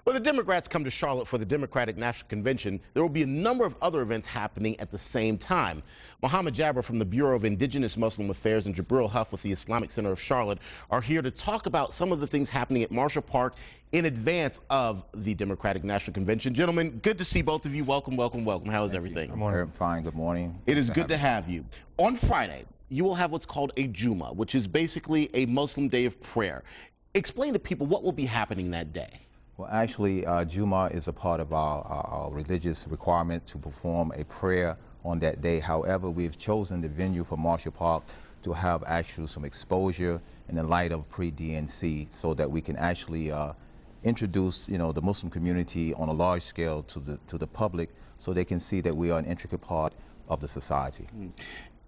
When the Democrats come to Charlotte for the Democratic National Convention, there will be a number of other events happening at the same time. Jaaber from the Bureau of Indigenous Muslim Affairs and Jibril Hough with the Islamic Center of Charlotte are here to talk about some of the things happening at Marshall Park in advance of the Democratic National Convention. Gentlemen, good to see both of you. Welcome, welcome, welcome. How is everything? Good morning. Fine, good morning. It is good to have you. On Friday, you will have what's called a Jumah, which is basically a Muslim day of prayer. Explain to people what will be happening that day. Well, actually, Jumah is a part of our religious requirement to perform a prayer on that day. However, we've chosen the venue for Marshall Park to have actually some exposure in the light of pre-DNC so that we can actually introduce, the Muslim community on a large scale to the public so they can see that we are an intricate part of the society.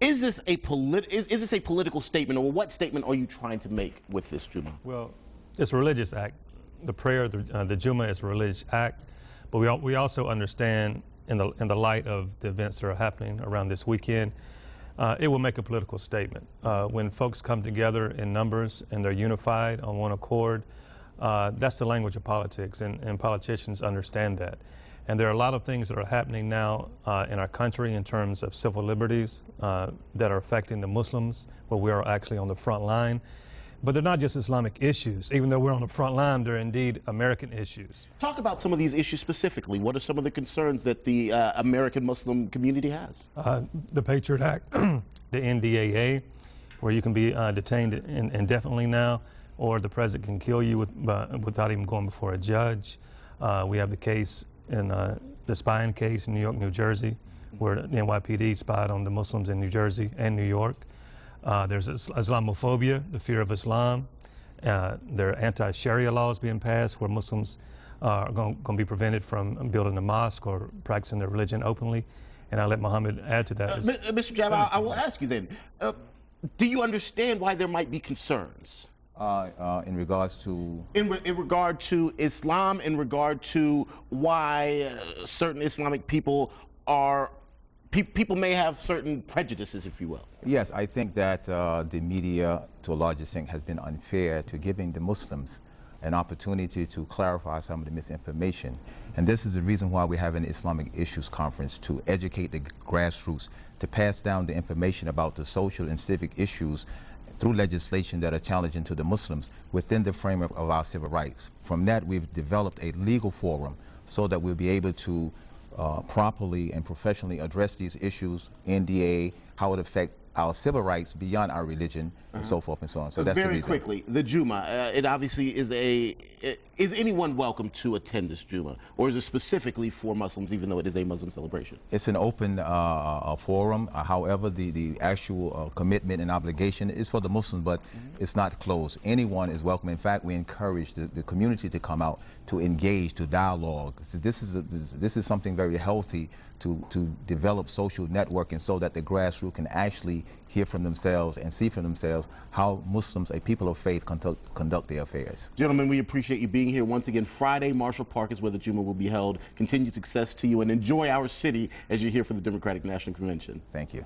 Is this a political statement, or what statement are you trying to make with this Jumah? Well, it's a religious act. The prayer, the Jumah is a religious act, but we also understand in the light of the events that are happening around this weekend, it will make a political statement. When folks come together in numbers and they're unified on one accord, that's the language of politics, and politicians understand that. And there are a lot of things that are happening now in our country in terms of civil liberties that are affecting the Muslims, where we are actually on the front line. But they're not just Islamic issues. Even though we're on the front line, they're indeed American issues. Talk about some of these issues specifically. What are some of the concerns that the American Muslim community has? The Patriot Act, the NDAA, where you can be detained indefinitely now, or the president can kill you without even going before a judge. We have the case in the spying case in New York, New Jersey, where the NYPD spied on the Muslims in New Jersey and New York. There's Islamophobia, the fear of Islam. There are anti-Sharia laws being passed where Muslims are going to be prevented from building a mosque or practicing their religion openly. And I'll let Muhammad add to that. Mr. Jaaber, I will ask you then, do you understand why there might be concerns? In regards to? In regard to Islam, in regard to why certain Islamic people are, people may have certain prejudices, if you will. Yes, I think that the media, to a large extent, has been unfair to giving the Muslims an opportunity to clarify some of the misinformation. And this is the reason why we have an Islamic Issues Conference, to educate the grassroots, to pass down the information about the social and civic issues through legislation that are challenging to the Muslims within the framework of our civil rights. From that, we've developed a legal forum so that we'll be able to properly and professionally address these issues, NDA, how it affects our civil rights beyond our religion, and so forth and so on. So that's the reason. Very quickly, the Jumah, it obviously is is anyone welcome to attend this Jumah, or is it specifically for Muslims, even though it is a Muslim celebration? It's an open forum. However, the actual commitment and obligation is for the Muslims, but it's not closed. Anyone is welcome. In fact, we encourage the community to come out, to engage, to dialogue. So this is something very healthy to develop social networking so that the grassroots can actually hear from themselves and see for themselves how Muslims, a people of faith, conduct their affairs. Gentlemen, we appreciate you being here once again. Friday, Marshall Park is where the Jumah will be held. Continued success to you, and enjoy our city as you're here for the Democratic National Convention. Thank you.